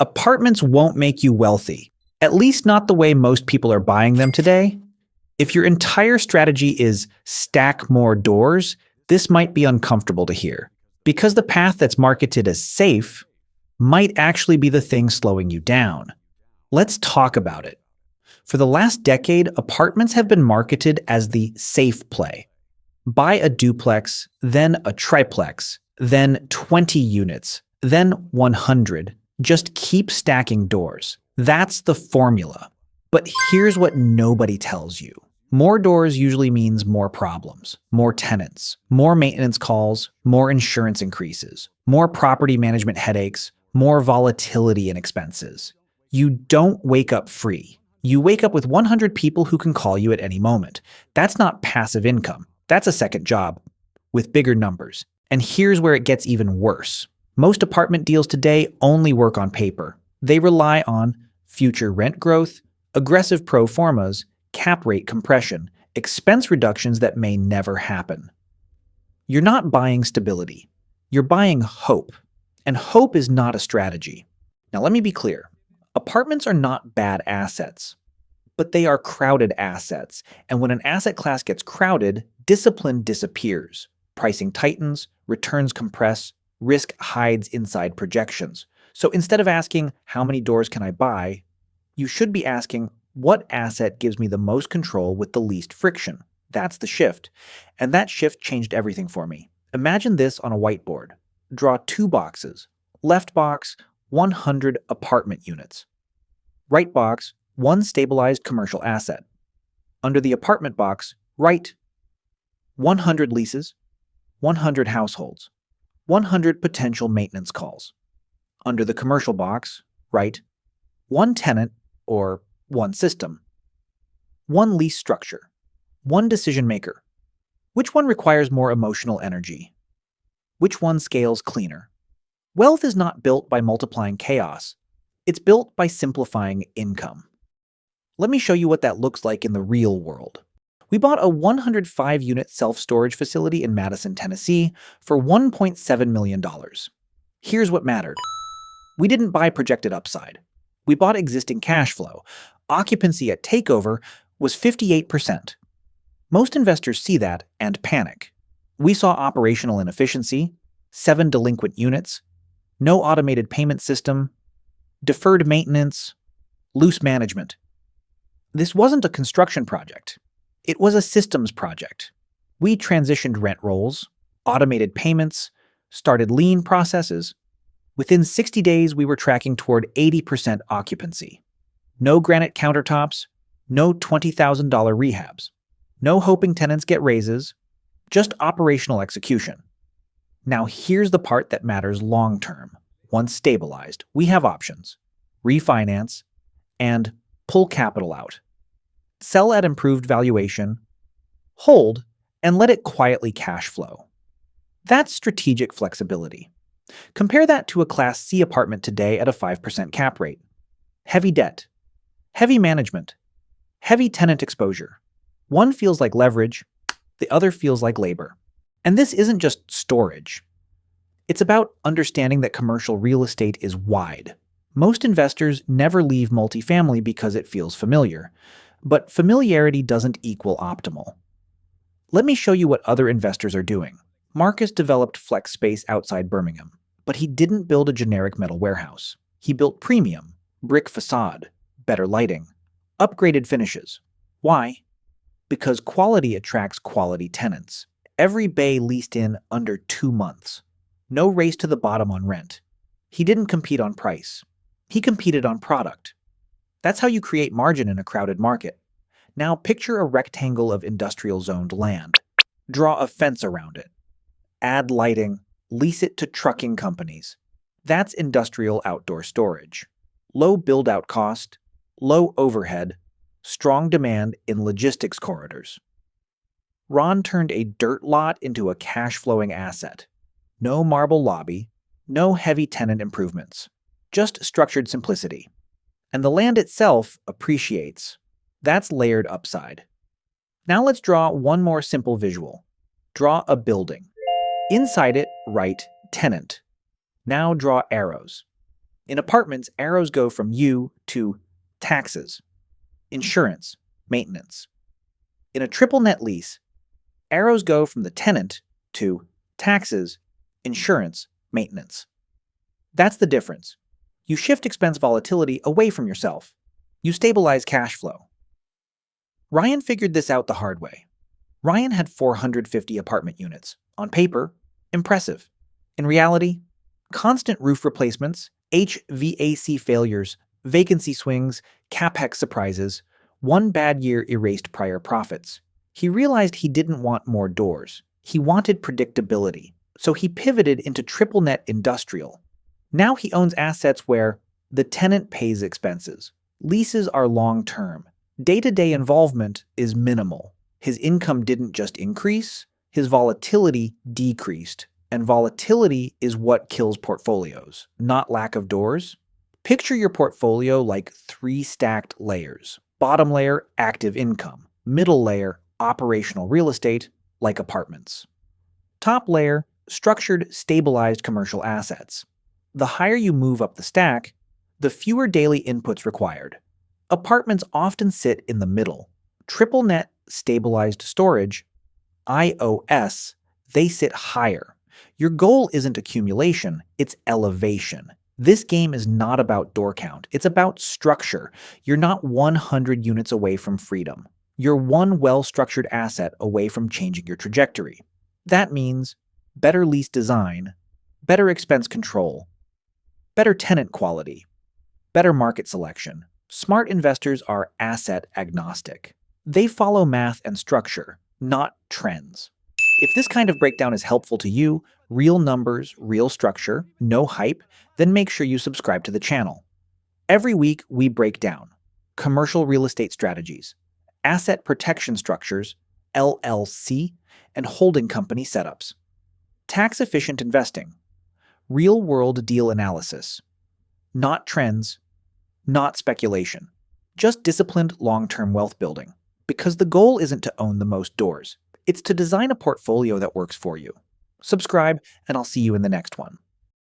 Apartments won't make you wealthy, at least not the way most people are buying them today. If your entire strategy is stack more doors, this might be uncomfortable to hear, because the path that's marketed as safe might actually be the thing slowing you down. Let's talk about it. For the last decade, apartments have been marketed as the safe play. Buy a duplex, then a triplex, then 20 units, then 100. Just keep stacking doors. That's the formula. But here's what nobody tells you. More doors usually means more problems, more tenants, more maintenance calls, more insurance increases, more property management headaches, more volatility in expenses. You don't wake up free. You wake up with 100 people who can call you at any moment. That's not passive income. That's a second job with bigger numbers. And here's where it gets even worse. Most apartment deals today only work on paper. They rely on future rent growth, aggressive pro formas, cap rate compression, expense reductions that may never happen. You're not buying stability. You're buying hope. And hope is not a strategy. Now let me be clear. Apartments are not bad assets, but they are crowded assets. And when an asset class gets crowded, discipline disappears. Pricing tightens, returns compress, risk hides inside projections. So instead of asking, how many doors can I buy? You should be asking, what asset gives me the most control with the least friction? That's the shift. And that shift changed everything for me. Imagine this on a whiteboard. Draw two boxes. Left box, 100 apartment units. Right box, one stabilized commercial asset. Under the apartment box, right, 100 leases, 100 households, 100 potential maintenance calls. Under the commercial box, right, one tenant or one system, one lease structure, one decision maker. Which one requires more emotional energy? Which one scales cleaner? Wealth is not built by multiplying chaos. It's built by simplifying income. Let me show you what that looks like in the real world. We bought a 105-unit self-storage facility in Madison, Tennessee for $1.7 million. Here's what mattered. We didn't buy projected upside. We bought existing cash flow. Occupancy at takeover was 58%. Most investors see that and panic. We saw operational inefficiency, 7 delinquent units, no automated payment system, deferred maintenance, loose management. This wasn't a construction project. It was a systems project. We transitioned rent rolls, automated payments, started lean processes. Within 60 days, we were tracking toward 80% occupancy. No granite countertops, no $20,000 rehabs, no hoping tenants get raises, just operational execution. Now here's the part that matters long-term. Once stabilized, we have options: refinance and pull capital out. Sell at improved valuation, hold, and let it quietly cash flow. That's strategic flexibility. Compare that to a Class C apartment today at a 5% cap rate. Heavy debt, heavy management, heavy tenant exposure. One feels like leverage, the other feels like labor. And this isn't just storage. It's about understanding that commercial real estate is wide. Most investors never leave multifamily because it feels familiar, but familiarity doesn't equal optimal. Let me show you what other investors are doing. Marcus developed flex space outside Birmingham, but he didn't build a generic metal warehouse. He built premium, brick facade, better lighting, upgraded finishes. Why? Because quality attracts quality tenants. Every bay leased in under 2 months. No race to the bottom on rent. He didn't compete on price. He competed on product. That's how you create margin in a crowded market. Now picture a rectangle of industrial-zoned land. Draw a fence around it. Add lighting, lease it to trucking companies. That's industrial outdoor storage. Low build-out cost, low overhead, strong demand in logistics corridors. Ron turned a dirt lot into a cash-flowing asset. No marble lobby, no heavy tenant improvements, just structured simplicity. And the land itself appreciates. That's layered upside. Now let's draw one more simple visual. Draw a building. Inside it, write tenant. Now draw arrows. In apartments, arrows go from you to taxes, insurance, maintenance. In a triple net lease, arrows go from the tenant to taxes, insurance, maintenance. That's the difference. You shift expense volatility away from yourself. You stabilize cash flow. Ryan figured this out the hard way. Ryan had 450 apartment units. On paper, impressive. In reality, constant roof replacements, HVAC failures, vacancy swings, capex surprises, one bad year erased prior profits. He realized he didn't want more doors. He wanted predictability. So he pivoted into triple net industrial. Now he owns assets where the tenant pays expenses. Leases are long-term. Day-to-day involvement is minimal. His income didn't just increase, his volatility decreased. And volatility is what kills portfolios, not lack of doors. Picture your portfolio like 3 stacked layers. Bottom layer, active income. Middle layer, operational real estate, like apartments. Top layer, structured, stabilized commercial assets. The higher you move up the stack, the fewer daily inputs required. Apartments often sit in the middle. Triple net stabilized storage, IOS, they sit higher. Your goal isn't accumulation, it's elevation. This game is not about door count, it's about structure. You're not 100 units away from freedom. You're one well-structured asset away from changing your trajectory. That means better lease design, better expense control, better tenant quality, better market selection. Smart investors are asset agnostic. They follow math and structure, not trends. If this kind of breakdown is helpful to you, real numbers, real structure, no hype, then make sure you subscribe to the channel. Every week, we break down commercial real estate strategies, asset protection structures, LLC, and holding company setups, tax-efficient investing, real-world deal analysis, not trends, not speculation, just disciplined long-term wealth building. Because the goal isn't to own the most doors, it's to design a portfolio that works for you. Subscribe, and I'll see you in the next one.